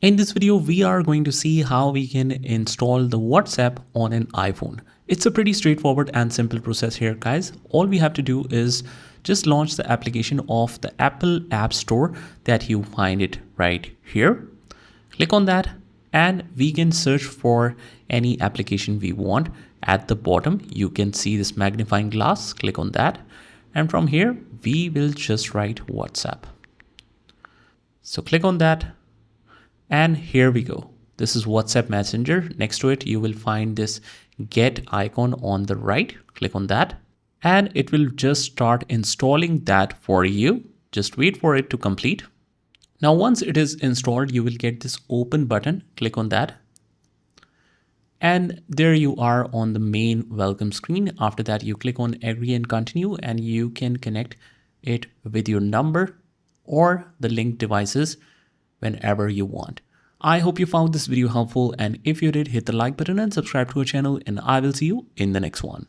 In this video, we are going to see how we can install the WhatsApp on an iPhone. It's a pretty straightforward and simple process here, guys. All we have to do is just launch the application of the Apple App Store that you find it right here. Click on that and we can search for any application we want. At the bottom, you can see this magnifying glass. Click on that. And from here, we will just write WhatsApp. So click on that. And here we go. This is WhatsApp Messenger. Next to it, you will find this get icon on the right. Click on that and it will just start installing that for you. Just wait for it to complete. Now, once it is installed, you will get this open button. Click on that. And there you are on the main welcome screen. After that, you click on agree and continue and you can connect it with your number or the linked devices whenever you want. I hope you found this video helpful, and if you did, hit the like button and subscribe to our channel, and I will see you in the next one.